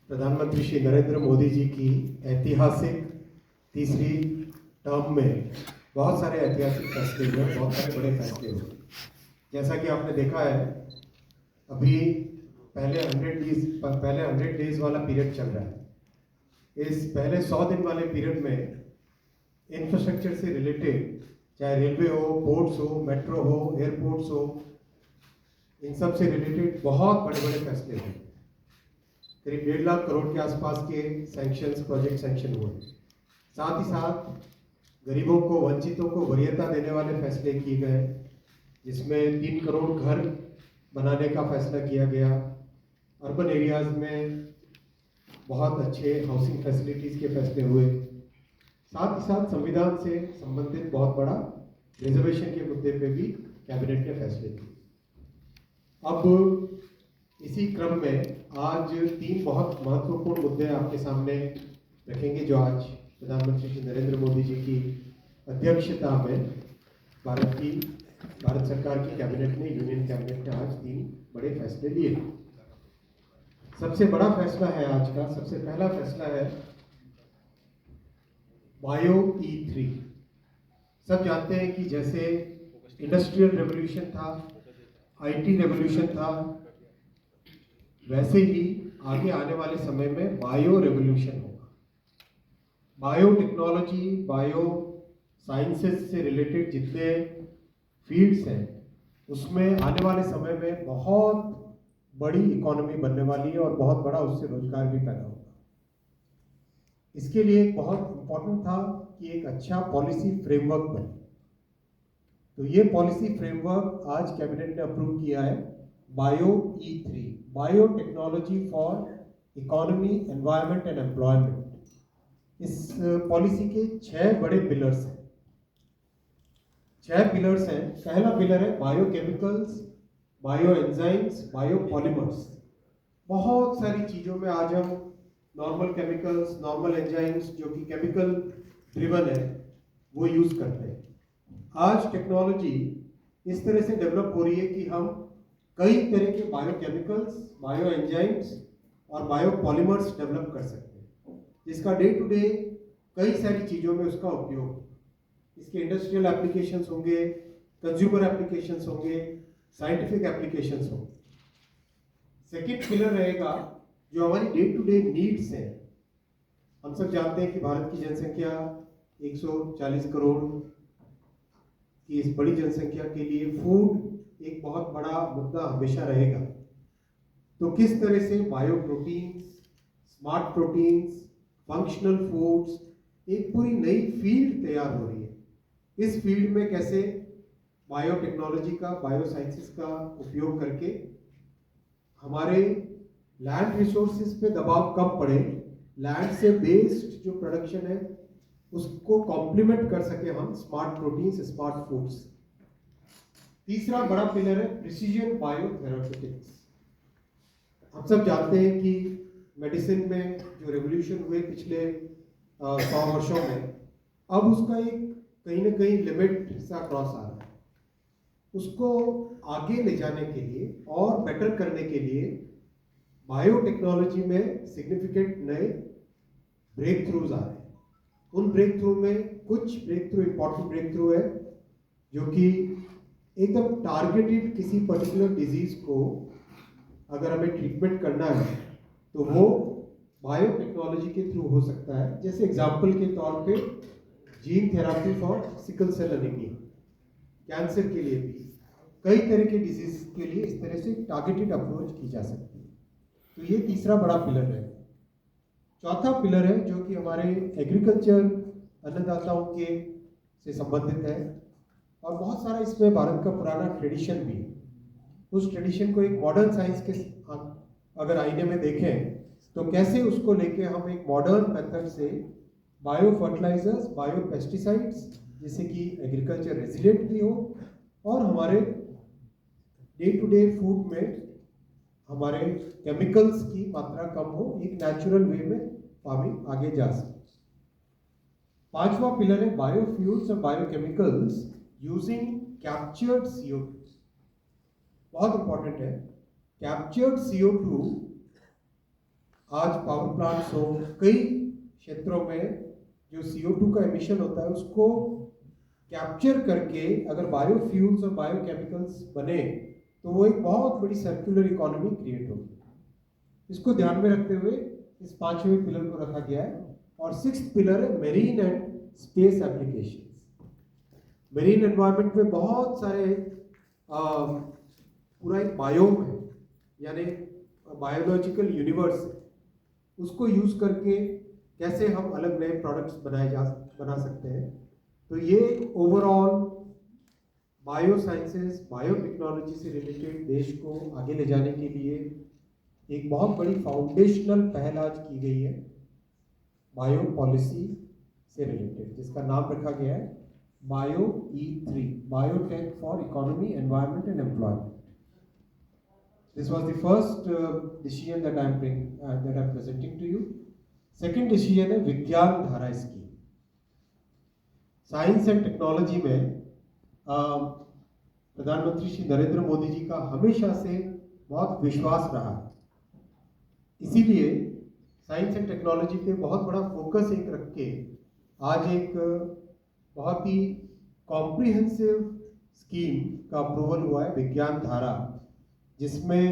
प्रधानमंत्री श्री नरेंद्र मोदी जी की ऐतिहासिक तीसरी टर्म में बहुत सारे ऐतिहासिक फैसले हुए, बहुत सारे बड़े फैसले हुए। जैसा कि आपने देखा है, अभी पहले 100 डेज वाला पीरियड चल रहा है। इस पहले 100 दिन वाले पीरियड में इंफ्रास्ट्रक्चर से रिलेटेड, चाहे रेलवे हो, पोर्ट्स हो, मेट्रो हो, एयरपोर्ट्स हो, इन सब से रिलेटेड बहुत बड़े बड़े फैसले हुए। करीब 1.5 लाख करोड़ के आसपास के प्रोजेक्ट सैंक्शन हुए। साथ ही साथ गरीबों को, वंचितों को वरीयता देने वाले फैसले किए गए, जिसमें 3 करोड़ घर बनाने का फैसला किया गया। अर्बन एरियाज में बहुत अच्छे हाउसिंग फैसिलिटीज़ के फैसले हुए। साथ ही साथ संविधान से संबंधित बहुत बड़ा रिजर्वेशन के मुद्दे पे भी कैबिनेट ने फैसले किए। अब इसी क्रम में आज 3 बहुत महत्वपूर्ण मुद्दे आपके सामने रखेंगे, जो आज प्रधानमंत्री श्री नरेंद्र मोदी जी की अध्यक्षता में भारत सरकार की कैबिनेट ने, यूनियन कैबिनेट ने आज 3 बड़े फैसले लिए। सबसे बड़ा फैसला है आज का, सबसे पहला फैसला है बायो E3। सब जानते हैं कि जैसे इंडस्ट्रियल रेवोल्यूशन था, IT रेवोल्यूशन था, वैसे ही आगे आने वाले समय में बायो रेवोल्यूशन होगा। बायो टेक्नोलॉजी, बायो साइंसेस से रिलेटेड जितने फील्ड्स हैं, उसमें आने वाले समय में बहुत बड़ी इकोनॉमी बनने वाली है और बहुत बड़ा उससे रोजगार भी पैदा होगा। इसके लिए एक बहुत इम्पोर्टेंट था कि एक अच्छा पॉलिसी फ्रेमवर्क बने। तो ये पॉलिसी फ्रेमवर्क आज कैबिनेट ने अप्रूव किया है, bio E3, bio technology for economy, environment and employment. इस पॉलिसी के 6 बड़े पिलर्स हैं। 6 पिलर्स हैं। पहला पिलर है biochemicals, bio enzymes, bio polymers. बहुत सारी चीज़ों में आज हम नॉर्मल केमिकल्स, नॉर्मल एंजाइम्स जो कि केमिकल ड्रिवन है, वो यूज़ करते हैं। आज टेक्नोलॉजी इस तरह से डेवलप हो रही है कि हम कई तरह के बायोकेमिकल्स, बायो एंजाइम्स और बायो पॉलीमर्स डेवलप कर सकते हैं, जिसका डे टू डे कई सारी चीज़ों में उसका उपयोग, इसके इंडस्ट्रियल एप्लीकेशंस होंगे, कंज्यूमर एप्लीकेशंस होंगे, साइंटिफिक एप्लीकेशंस होंगे। सेकेंड पिलर रहेगा जो हमारी डे टू डे नीड्स हैं। हम सब जानते हैं कि भारत की जनसंख्या 140 करोड़ की इस बड़ी जनसंख्या के लिए फूड एक बहुत बड़ा मुद्दा हमेशा रहेगा। तो किस तरह से bio proteins, smart proteins, functional foods, एक पूरी नई फील्ड तैयार हो रही है। इस फील्ड में कैसे बायोटेक्नोलॉजी का, बायो साइंसेस का उपयोग करके हमारे लैंड रिसोर्सेज पे दबाव कम पड़े, लैंड से बेस्ड जो प्रोडक्शन है उसको कॉम्प्लीमेंट कर सके हम स्मार्ट प्रोटीन्स, स्मार्ट फूड्स। तीसरा बड़ा पिलर है प्रिसीजन बायोथेरापेटिक्स। हम सब जानते हैं कि मेडिसिन में जो रेवोल्यूशन हुए पिछले 100 वर्षों में, अब उसका एक कहीं ना कहीं लिमिट सा क्रॉस आ रहा है। उसको आगे ले जाने के लिए और बेटर करने के लिए बायोटेक्नोलॉजी में सिग्निफिकेंट नए ब्रेक थ्रूज आ रहे हैं। उन ब्रेक थ्रू में कुछ breakthrough, important breakthrough है जो कि एकदम टारगेटेड किसी पर्टिकुलर डिजीज को अगर हमें ट्रीटमेंट करना है तो वो बायोटेक्नोलॉजी के थ्रू हो सकता है। जैसे एग्जाम्पल के तौर पे gene therapy for sickle cell anaemia, cancer के लिए भी, कई तरह के डिजीज के लिए इस तरह से टारगेटेड अप्रोच की जा सकती है। तो ये तीसरा बड़ा पिलर है। चौथा पिलर है जो कि हमारे एग्रीकल्चर, अन्नदाताओं के से संबंधित है और बहुत सारा इसमें भारत का पुराना ट्रेडिशन भी है। उस ट्रेडिशन को एक मॉडर्न साइंस के अगर आईने में देखें तो कैसे उसको लेके हम एक मॉडर्न मेथड से बायो फर्टिलाइजर्स, बायो पेस्टिसाइड्स, जिससे कि एग्रीकल्चर रेजिलिएंट भी हो और हमारे डे टू डे फूड में हमारे केमिकल्स की मात्रा कम हो, एक नेचुरल वे में फार्मिंग आगे जा सके। पांचवा पिलर है बायोफ्यूल्स और बायोकेमिकल्स यूजिंग कैप्चर्ड CO2। बहुत इंपॉर्टेंट है। कैप्चर्ड CO2 आज पावर प्लांट्स हो, कई क्षेत्रों में जो CO2 का एमिशन होता है उसको कैप्चर करके अगर बायोफ्यूल्स और बायोकेमिकल्स बने तो वो एक बहुत बड़ी सर्कुलर इकोनॉमी क्रिएट होगी। इसको ध्यान में रखते हुए इस 5वें पिलर को रखा गया है। और 6th पिलर है marine and space applications. Marine environment में बहुत सारे पूरा एक बायोम है, यानी बायोलॉजिकल यूनिवर्स, उसको यूज करके कैसे हम अलग नए प्रोडक्ट्स बना सकते हैं। तो ये ओवरऑल बायो साइंसेस, बायोटेक्नोलॉजी से रिलेटेड देश को आगे ले जाने के लिए एक बहुत बड़ी फाउंडेशनल पहल आज की गई है बायो पॉलिसी से रिलेटेड, जिसका नाम रखा गया है bio E3, biotech for economy, environment and employment. This was the first decision that I am presenting to you. Second decision है विज्ञान धारा स्कीम। साइंस एंड टेक्नोलॉजी में प्रधानमंत्री श्री नरेंद्र मोदी जी का हमेशा से बहुत विश्वास रहा है, इसीलिए साइंस एंड टेक्नोलॉजी पे बहुत बड़ा फोकस एक रख के आज एक बहुत ही कॉम्प्रिहेंसिव स्कीम का अप्रूवल हुआ है, विज्ञान धारा, जिसमें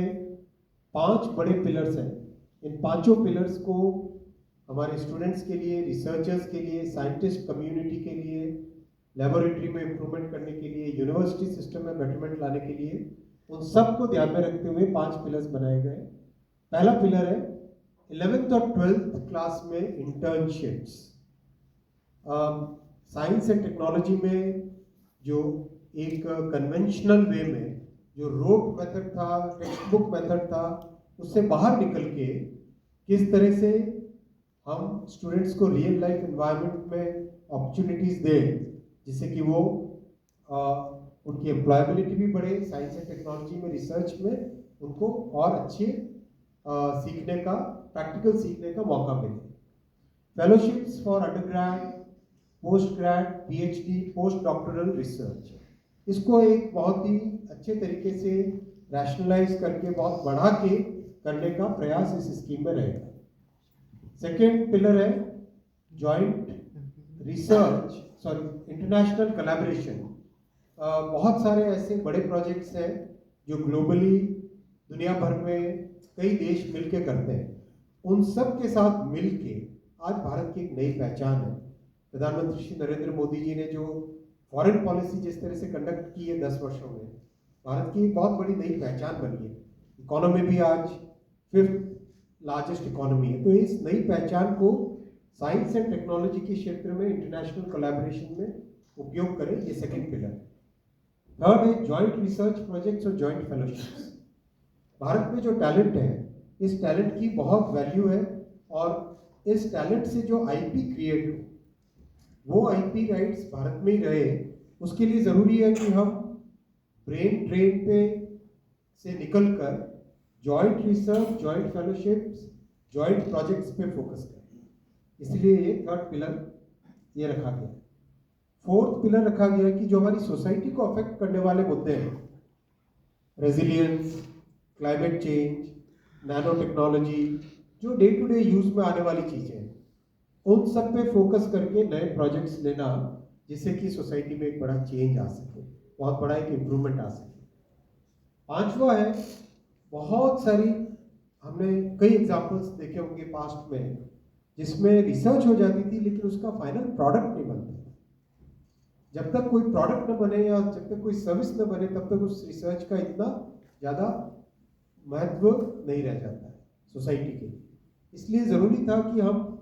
5 बड़े पिलर्स हैं। इन 5 पिलर्स को हमारे स्टूडेंट्स के लिए, रिसर्चर्स के लिए, साइंटिस्ट कम्युनिटी के लिए, लेबोरेटरी में इम्प्रूवमेंट करने के लिए, यूनिवर्सिटी सिस्टम में बेटरमेंट लाने के लिए, उन सब को ध्यान में रखते हुए 5 पिलर्स बनाए गए। पहला पिलर है 11th और 12th क्लास में इंटर्नशिप्स। साइंस एंड टेक्नोलॉजी में जो एक कन्वेंशनल वे में जो रोट मेथड था, टेक्स्ट बुक मेथड था, उससे बाहर निकल के किस तरह से हम स्टूडेंट्स को रियल लाइफ एनवायरनमेंट में अपॉर्चुनिटीज दें, जिससे कि वो उनकी एम्प्लॉयबिलिटी भी बढ़े, साइंस एंड टेक्नोलॉजी में, रिसर्च में उनको और अच्छे सीखने का, प्रैक्टिकल सीखने का मौका मिले। Fellowships for undergrad, post grade, PhD, post doctoral research, इसको एक बहुत ही अच्छे तरीके से रैशनलाइज करके बहुत बढ़ा के करने का प्रयास इस स्कीम में रहेगा। सेकेंड पिलर है जॉइंट रिसर्च, इंटरनेशनल कोलैबोरेशन। बहुत सारे ऐसे बड़े प्रोजेक्ट्स हैं जो ग्लोबली दुनिया भर में कई देश मिलके करते हैं, उन सब के साथ मिलके आज भारत की एक नई पहचान है। प्रधानमंत्री श्री नरेंद्र मोदी जी ने जो फॉरेन पॉलिसी जिस तरह से कंडक्ट की है 10 वर्षों में, भारत की बहुत बड़ी नई पहचान बनी है। इकोनॉमी भी आज 5th लार्जेस्ट इकोनॉमी है। तो इस नई पहचान को साइंस एंड टेक्नोलॉजी के क्षेत्र में इंटरनेशनल कोलैबोरेशन में उपयोग करें, ये सेकंड पिलर। थर्ड है जॉइंट रिसर्च प्रोजेक्ट्स और जॉइंट फेलोशिप्स। भारत में जो टैलेंट है, इस टैलेंट की बहुत वैल्यू है, और इस टैलेंट से जो IP क्रिएट हो, वो IP राइट्स भारत में ही रहे। उसके लिए ज़रूरी है कि हम ब्रेन ड्रेन पे से निकल कर joint research, joint fellowships, joint projects पे फोकस करें। इसलिए ये थर्ड पिलर ये रखा गया। फोर्थ पिलर रखा गया कि जो हमारी सोसाइटी को अफेक्ट करने वाले मुद्दे हैं, resilience, climate change, nano technology, जो डे टू डे यूज में आने वाली चीज़ें हैं, उन सब पे फोकस करके नए प्रोजेक्ट्स लेना, जिससे कि सोसाइटी में एक बड़ा चेंज आ सके, बहुत बड़ा एक इम्प्रूवमेंट आ सके। 5वां है, बहुत सारी हमने कई एग्जाम्पल्स देखे होंगे पास्ट में, जिसमें रिसर्च हो जाती थी लेकिन उसका फाइनल प्रोडक्ट नहीं बनता। जब तक कोई प्रोडक्ट न बने या जब तक कोई सर्विस न बने, तब तक उस रिसर्च का इतना ज़्यादा महत्व नहीं रह जाता है सोसाइटी के लिए। इसलिए ज़रूरी था कि हम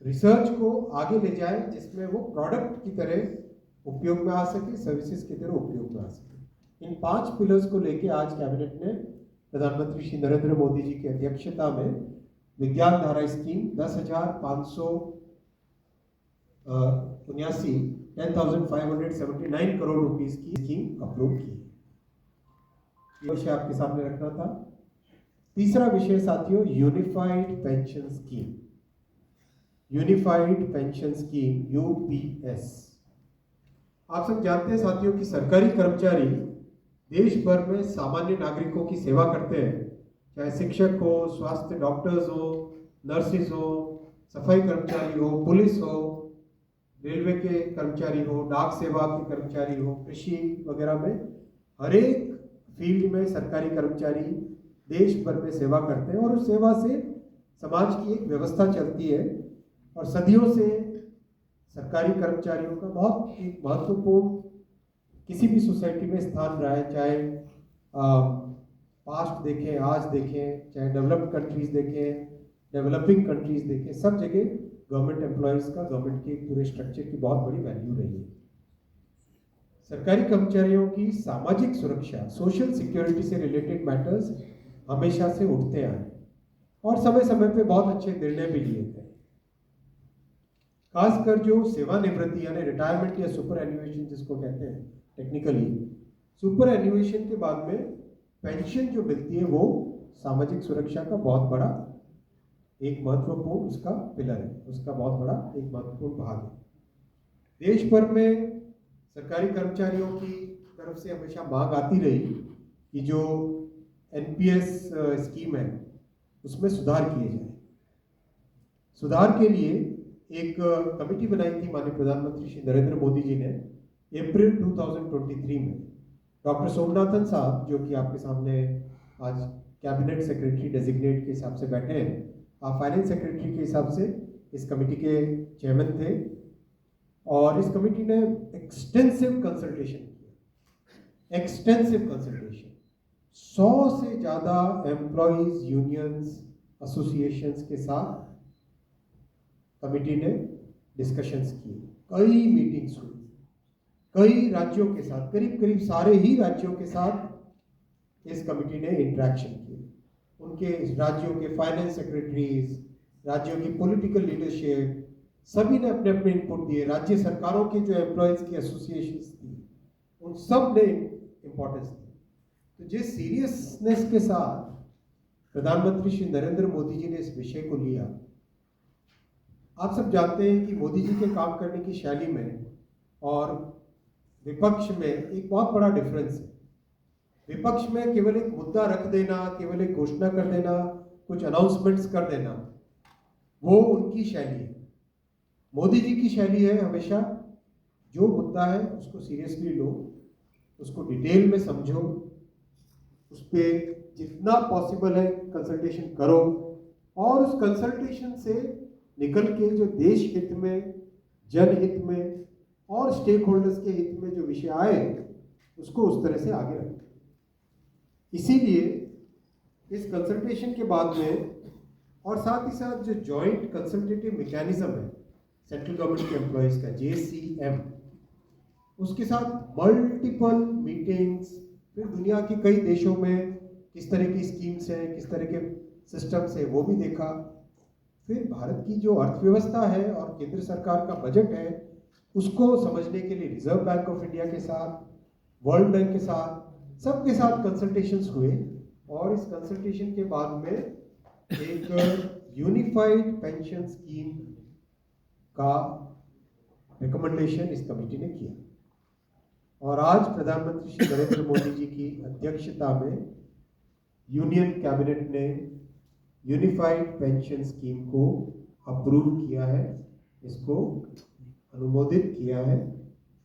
रिसर्च को आगे ले जाएं, जिसमें वो प्रोडक्ट की तरह उपयोग में आ सके, सर्विसेज की तरह उपयोग में आ सके। इन 5 पिलर्स को लेके आज कैबिनेट ने प्रधानमंत्री श्री नरेंद्र मोदी जी की अध्यक्षता में विज्ञान धारा स्कीम 10,579 करोड़ रुपीस की स्कीम अप्रूव की। ये विषय आपके सामने रखना था। तीसरा विषय साथियों, unified pension scheme. Unified pension scheme UPS। आप सब जानते हैं साथियों कि सरकारी कर्मचारी देश भर में सामान्य नागरिकों की सेवा करते हैं, चाहे शिक्षक हो, स्वास्थ्य डॉक्टर्स हो, नर्सिस हो, सफाई कर्मचारी हो, पुलिस हो, रेलवे के कर्मचारी हो, डाक सेवा के कर्मचारी हो, कृषि वगैरह में हर एक फील्ड में सरकारी कर्मचारी देश भर में सेवा करते हैं और उस सेवा से समाज की एक व्यवस्था चलती है। और सदियों से सरकारी कर्मचारियों का बहुत एक महत्वपूर्ण किसी भी सोसाइटी में स्थान रहा है, चाहे पास्ट देखें, आज देखें, चाहे डेवलप्ड कंट्रीज देखें, डेवलपिंग कंट्रीज देखें, सब जगह गवर्नमेंट एम्प्लॉयज़ का, गवर्नमेंट के पूरे स्ट्रक्चर की बहुत बड़ी वैल्यू रही है। सरकारी कर्मचारियों की सामाजिक सुरक्षा, सोशल सिक्योरिटी से रिलेटेड मैटर्स हमेशा से उठते आए और समय समय पे बहुत अच्छे निर्णय भी लिए गए। खासकर जो सेवानिवृत्ति यानी रिटायरमेंट या सुपर एन्युएशन जिसको कहते हैं टेक्निकली, सुपर एन्युएशन के बाद में पेंशन जो मिलती है वो सामाजिक सुरक्षा का बहुत बड़ा एक महत्वपूर्ण उसका पिलर है, उसका बहुत बड़ा एक महत्वपूर्ण भाग है। देश भर में सरकारी कर्मचारियों की तरफ से हमेशा मांग आती रही कि जो एनपीएस स्कीम है उसमें सुधार किए जाए। सुधार के लिए एक कमेटी बनाई थी माननीय प्रधानमंत्री श्री नरेंद्र मोदी जी ने अप्रैल 2023 में। डॉक्टर सोमनाथन साहब जो कि आपके सामने आज कैबिनेट सेक्रेटरी डेजिग्नेट के हिसाब से बैठे हैं, आप फाइनेंस सेक्रेटरी के हिसाब से इस कमेटी के चेयरमैन थे और इस कमेटी ने एक्सटेंसिव कंसल्टेशन किया, एक्सटेंसिव कंसल्टेशन। 100 से ज़्यादा एम्प्लॉयज यूनियंस एसोसिएशंस के साथ कमेटी ने डिस्कशंस किए, कई मीटिंग्स हुई, कई राज्यों के साथ, करीब करीब सारे ही राज्यों के साथ इस कमेटी ने इंटरेक्शन किए। उनके राज्यों के फाइनेंस सेक्रेटरीज, राज्यों की पॉलिटिकल लीडरशिप, सभी ने अपने अपने इनपुट दिए। राज्य सरकारों के जो एम्प्लॉयज की एसोसिएशंस थी उन सब ने इंपॉर्टेंस दी। तो जिस सीरियसनेस के साथ प्रधानमंत्री श्री नरेंद्र मोदी जी ने इस विषय को लिया, आप सब जानते हैं कि मोदी जी के काम करने की शैली में और विपक्ष में एक बहुत बड़ा डिफरेंस है। विपक्ष में केवल एक मुद्दा रख देना, केवल एक घोषणा कर देना, कुछ अनाउंसमेंट्स कर देना, वो उनकी शैली है। मोदी जी की शैली है हमेशा जो मुद्दा है उसको सीरियसली लो, उसको डिटेल में समझो, उस पर जितना पॉसिबल है कंसल्टेशन करो और उस कंसल्टेशन से निकल के जो देश हित में, जनहित में और स्टेक होल्डर्स के हित में जो विषय आए उसको उस तरह से आगे रखें। इसीलिए इस कंसल्टेशन के बाद में और साथ ही साथ जो जॉइंट कंसल्टेटिव मैकेनिज्म है सेंट्रल गवर्नमेंट के एम्प्लॉयज का, JCM, उसके साथ मल्टीपल मीटिंग्स, फिर दुनिया के कई देशों में किस तरह की स्कीम्स हैं, किस तरह के सिस्टम्स है वो भी देखा। फिर भारत की जो अर्थव्यवस्था है और केंद्र सरकार का बजट है उसको समझने के लिए रिजर्व बैंक ऑफ इंडिया के साथ, वर्ल्ड बैंक के साथ, सबके साथ कंसल्टेशंस हुए और इस कंसल्टेशन के बाद में एक यूनिफाइड पेंशन स्कीम का रिकमेंडेशन इस कमेटी ने किया और आज प्रधानमंत्री श्री नरेंद्र मोदी जी की अध्यक्षता में यूनियन कैबिनेट ने यूनिफाइड पेंशन स्कीम को अप्रूव किया है, इसको अनुमोदित किया है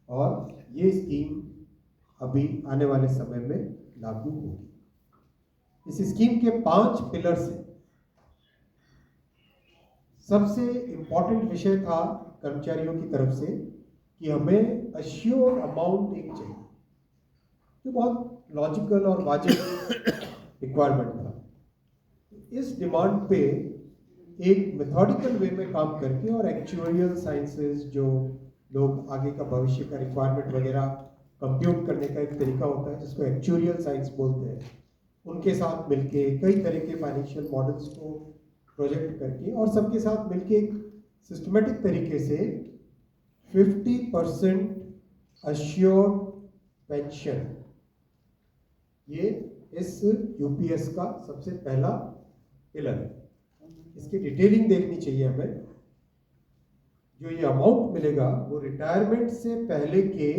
और ये स्कीम अभी आने वाले समय में लागू होगी। इस स्कीम के 5 पिलर्स हैं। सबसे इम्पॉर्टेंट विषय था कर्मचारियों की तरफ से कि हमें अश्योर अमाउंट एक चाहिए, जो बहुत लॉजिकल और वाजिब रिक्वायरमेंट था। इस डिमांड पे एक मेथोडिकल वे में काम करके और एक्चुअरियल साइंसेस, जो लोग आगे का भविष्य का रिक्वायरमेंट वगैरह कंप्यूट करने का एक तरीका होता है जिसको एक्चुअरियल साइंस बोलते हैं, उनके साथ मिलके कई तरह के फाइनेंशियल मॉडल्स को प्रोजेक्ट करके और सबके साथ मिलके एक सिस्टमेटिक तरीके से 50% अश्योर्ड पेंशन, ये इस यूपीएस का सबसे पहला पिलर है। इसकी डिटेलिंग देखनी चाहिए हमें। जो ये अमाउंट मिलेगा वो रिटायरमेंट से पहले के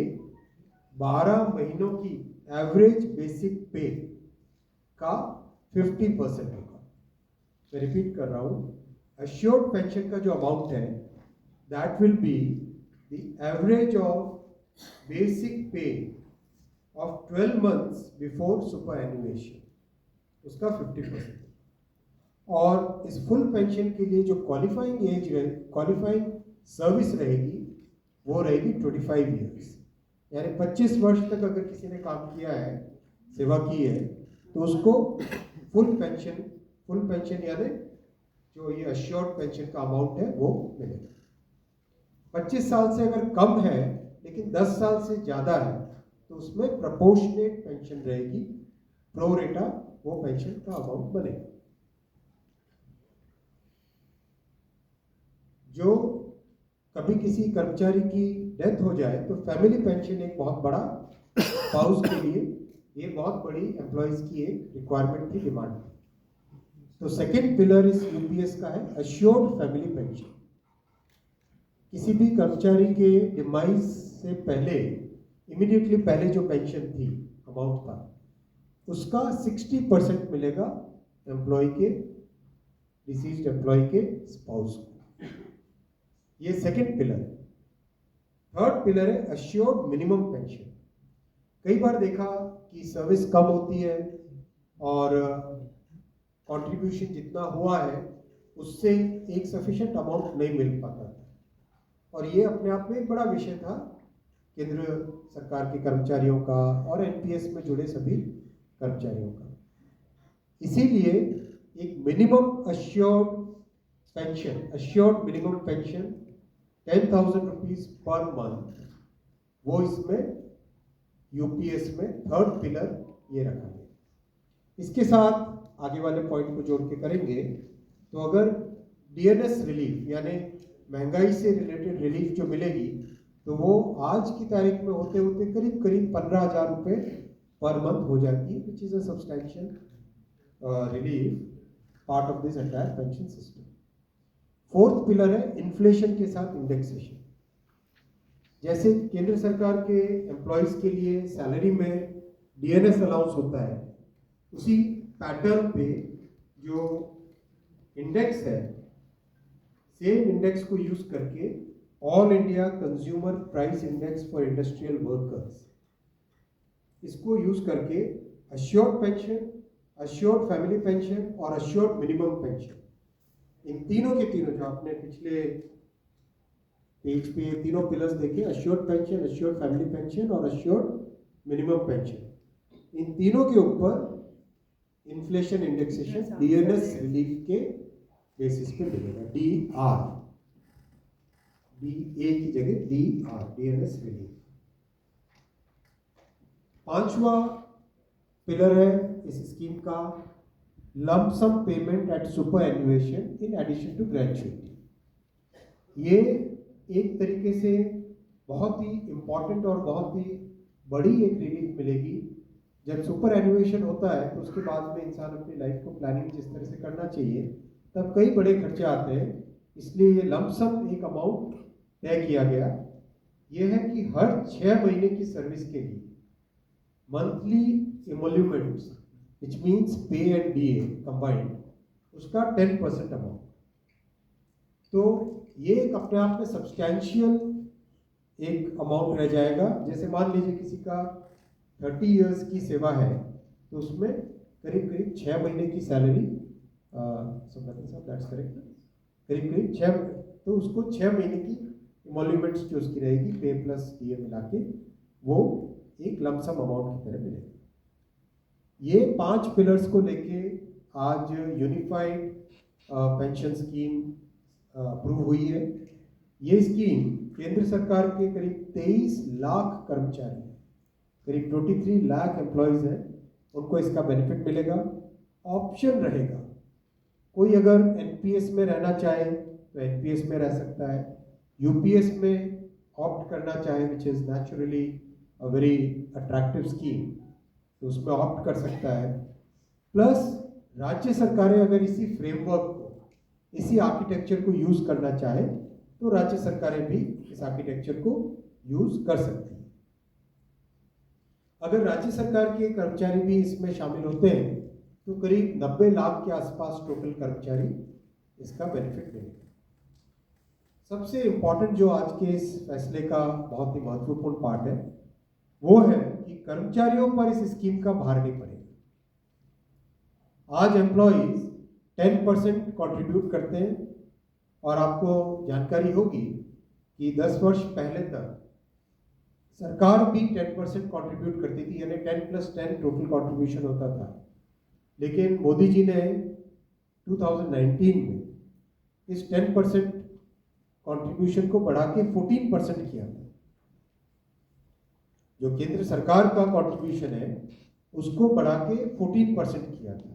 12 महीनों की एवरेज बेसिक पे का 50% होगा। मैं रिपीट कर रहा हूँ, अश्योर्ड पेंशन का जो अमाउंट है that will be the average of basic पे ऑफ 12 मंथ्स बिफोर सुपर एनुएशन, उसका 50%। और इस फुल पेंशन के लिए जो क्वालिफाइंग एज रहे, क्वालिफाइंग सर्विस रहेगी, वो रहेगी 25 ईयर्स, यानी 25 वर्ष तक अगर किसी ने काम किया है, सेवा की है, तो उसको फुल पेंशन यानी जो ये अश्योर्ड पेंशन का अमाउंट है वो मिलेगा। 25 साल से अगर कम है लेकिन 10 साल से ज़्यादा है तो उसमें प्रपोर्शनेट पेंशन रहेगी, प्रो रेटा वो पेंशन का अमाउंट बनेगा। जो कभी किसी कर्मचारी की डेथ हो जाए तो फैमिली पेंशन एक बहुत बड़ा स्पाउस के लिए ये बहुत बड़ी एम्प्लॉयज की एक रिक्वायरमेंट थी, डिमांड थी। तो सेकेंड पिलर इस यूपीएस का है अश्योर्ड फैमिली पेंशन। किसी भी कर्मचारी के डिमाइज से पहले, इमीडिएटली पहले जो पेंशन थी, अमाउंट था, उसका 60% मिलेगा एम्प्लॉय के, डिसीज्ड एम्प्लॉय के स्पाउस को। ये सेकेंड पिलर है। थर्ड पिलर है अश्योर्ड मिनिमम पेंशन। कई बार देखा कि सर्विस कम होती है और कंट्रीब्यूशन जितना हुआ है उससे एक सफिशिएंट अमाउंट नहीं मिल पाता था, और ये अपने आप में एक बड़ा विषय था केंद्र सरकार के कर्मचारियों का और एनपीएस में जुड़े सभी कर्मचारियों का। इसीलिए एक minimum assured pension, assured minimum pension 10,000 rupees per month, वो इसमें यूपीएस में थर्ड पिलर ये रखा गया। इसके साथ आगे वाले पॉइंट को जोड़ के करेंगे तो अगर डीएनएस रिलीफ यानी महंगाई से रिलेटेड रिलीफ जो मिलेगी तो वो आज की तारीख में होते होते करीब करीब 15,000 रुपये पर मंथ हो जाती है, which is a substantial relief part of this entire pension system. Fourth pillar है इन्फ्लेशन के साथ इंडेक्सेशन। जैसे केंद्र सरकार के एम्प्लॉयज के लिए सैलरी में डीएनएस अलाउंस होता है, उसी पैटर्न पे जो इंडेक्स है, सेम इंडेक्स को यूज करके all India consumer price index for industrial workers, इसको यूज करके assured pension, assured family pension और अश्योर्ड मिनिमम पेंशन, इन तीनों के तीनों जो आपने पिछले पेज पे तीनों पिलर्स देखे, assured pension, assured family pension और अश्योर्ड मिनिमम पेंशन, इन तीनों के ऊपर इन्फ्लेशन इंडेक्सेशन डीएनएस रिलीफ के बेसिस पे मिलेगा। डीआर, डीए की जगह डीआर, डीएनएस रिलीफ। पांचवा पिलर है इस स्कीम का lump sum payment at superannuation in addition to gratuity. ये एक तरीके से बहुत ही इंपॉर्टेंट और बहुत ही बड़ी एक रिलीफ मिलेगी। जब सुपर एनुएशन होता है तो उसके बाद में इंसान अपनी लाइफ को प्लानिंग जिस तरह से करना चाहिए तब कई बड़े खर्चे आते हैं, इसलिए ये लमसम एक अमाउंट तय किया गया। यह है कि हर 6 महीने की सर्विस के लिए मंथली इमोल्यूमेंट्स विच मीन्स पे एंड डीए कंबाइंड, उसका 10% अमाउंट। तो ये एक अपने आप में सब्सटैंशियल एक अमाउंट रह जाएगा। जैसे मान लीजिए किसी का 30 इयर्स की सेवा है तो उसमें करीब करीब 6 महीने की सैलरी, करीब करीब 6, तो उसको 6 महीने की इमोल्यूमेंट्स जो उसकी रहेगी पे प्लस डीए मिला के वो एक लमसम अमाउंट की तरह मिलेगी। ये 5 पिलर्स को लेके आज यूनिफाइड पेंशन स्कीम अप्रूव हुई है। ये स्कीम केंद्र सरकार के करीब 23 लाख कर्मचारी, करीब 23 लाख एम्प्लॉयज हैं, उनको इसका बेनिफिट मिलेगा। ऑप्शन रहेगा, कोई अगर एनपीएस में रहना चाहे तो एनपीएस में रह सकता है, यूपीएस में ऑप्ट करना चाहे which is naturally a very attractive scheme, तो उसमें ऑप्ट कर सकता है। प्लस राज्य सरकारें अगर इसी फ्रेमवर्क को, इसी आर्किटेक्चर को यूज करना चाहे तो राज्य सरकारें भी इस आर्किटेक्चर को यूज कर सकती हैं। अगर राज्य सरकार के कर्मचारी भी इसमें शामिल होते हैं तो करीब 90 लाख के आसपास टोटल कर्मचारी इसका बेनिफिट मिलेगा। सबसे इम्पोर्टेंट जो आज के इस फैसले का बहुत ही महत्वपूर्ण पार्ट है वो है कि कर्मचारियों पर इस स्कीम का भार नहीं पड़ेगा। आज एम्प्लॉइज 10% कंट्रीब्यूट करते हैं और आपको जानकारी होगी कि 10 वर्ष पहले तक सरकार भी 10% कंट्रीब्यूट करती थी, यानी 10+10 टोटल कंट्रीब्यूशन होता था। लेकिन मोदी जी ने 2019 में इस 10% कंट्रीब्यूशन को बढ़ा के 14% किया था। जो केंद्र सरकार का कंट्रीब्यूशन है उसको बढ़ा के 14% किया था।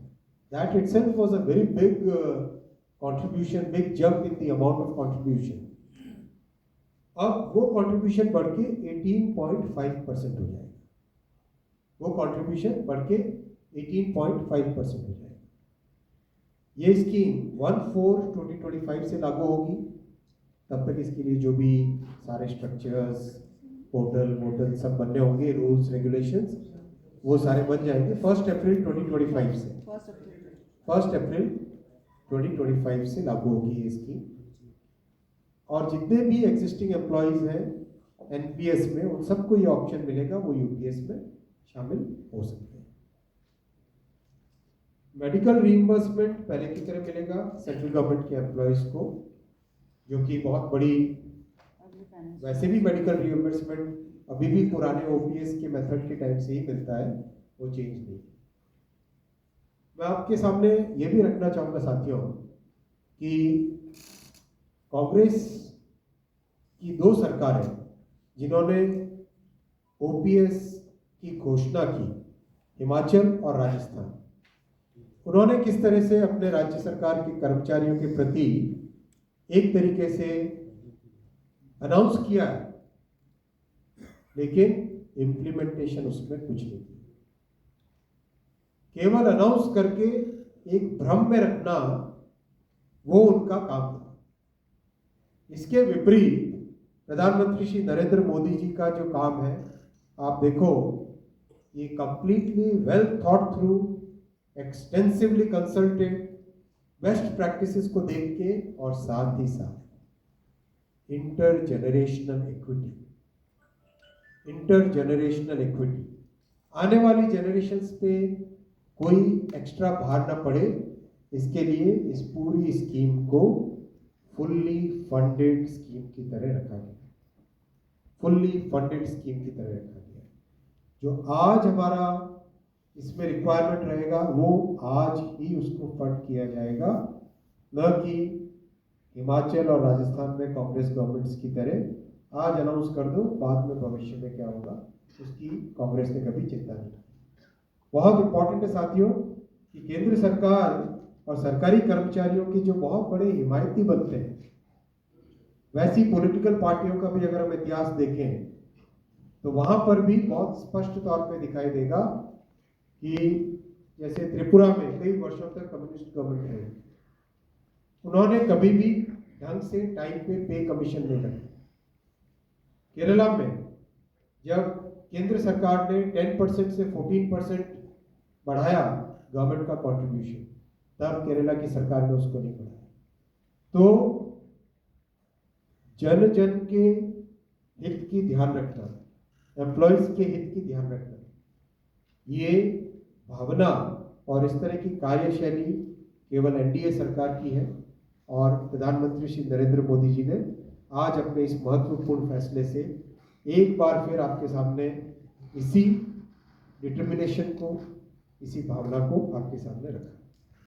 That itself was a very big contribution, big jump in the amount of contribution. अब वो कंट्रीब्यूशन बढ़ के 18.5% हो जाएगा। वो कंट्रीब्यूशन बढ़ के 18.5% हो जाएगा। ये स्कीम 1/4/2025 से लागू होगी। तब तक इसके लिए जो भी सारे स्ट्रक्चर्स, पोर्टल सब बनने होंगे, रूल्स रेगुलेशंस, वो सारे बन जाएंगे 1 अप्रैल 2025 से। 1 अप्रैल 2025 से लागू होगी ये स्कीम। और जितने भी एग्जिस्टिंग एम्प्लॉइज हैं एनपीएस में, उन सबको ये ऑप्शन मिलेगा, वो यूपीएस में शामिल हो सकते हैं। मेडिकल रीइंबर्समेंट पहले की तरह मिलेगा सेंट्रल गवर्नमेंट के एम्प्लॉइज को, जो कि बहुत बड़ी, वैसे भी मेडिकल रीइंबर्समेंट अभी भी पुराने ओपीएस के मेथड के टाइम से ही मिलता है, वो चेंज नहीं। मैं आपके सामने ये भी रखना चाहूँगा साथियों कि कांग्रेस की 2 सरकारें जिन्होंने ओपीएस की घोषणा की, हिमाचल और राजस्थान, उन्होंने किस तरह से अपने राज्य सरकार के कर्मचारियों के प्रति एक तरीके से अनाउंस किया है, लेकिन इम्प्लीमेंटेशन उसमें कुछ नहीं थी। केवल अनाउंस करके एक भ्रम में रखना वो उनका काम था। इसके विपरीत प्रधानमंत्री श्री नरेंद्र मोदी जी का जो काम है, आप देखो, ये completely well thought through, extensively consulted, best practices को देख के, और साथ ही साथ इंटरजेनरेशनल इक्विटी, आने वाली जनरेशन्स पे कोई एक्स्ट्रा भार ना पड़े, इसके लिए इस पूरी स्कीम को फुल्ली फंडेड स्कीम की तरह रखा गया। जो आज हमारा इसमें रिक्वायरमेंट रहेगा वो आज ही उसको फंड किया जाएगा, न कि हिमाचल और राजस्थान में कांग्रेस गवर्नमेंट्स की तरह आज अनाउंस कर दो, बाद में भविष्य में क्या होगा उसकी कांग्रेस ने कभी चिंता नहीं की। बहुत इंपॉर्टेंट है साथियों कि केंद्र सरकार और सरकारी कर्मचारियों के जो बहुत बड़े हिमायती बनते हैं, वैसी पॉलिटिकल पार्टियों का भी अगर हम इतिहास देखें तो वहां पर भी बहुत स्पष्ट तौर पे दिखाई देगा कि जैसे त्रिपुरा में कई वर्षों तक कम्युनिस्ट गवर्नमेंट रही, उन्होंने कभी भी ढंग से टाइम पे कमीशन नहीं रखा। केरला में जब केंद्र सरकार ने 10% से 14% बढ़ाया गवर्नमेंट का कंट्रीब्यूशन, तब केरला की सरकार ने उसको नहीं बढ़ाया। तो जन जन के हित की ध्यान रखना, एम्प्लॉयज के हित की ध्यान रखना, ये भावना और इस तरह की कार्यशैली केवल एनडीए सरकार की है। और प्रधानमंत्री श्री नरेंद्र मोदी जी ने आज अपने इस महत्वपूर्ण फैसले से एक बार फिर आपके सामने इसी डिटर्मिनेशन को, इसी भावना को आपके सामने रखा।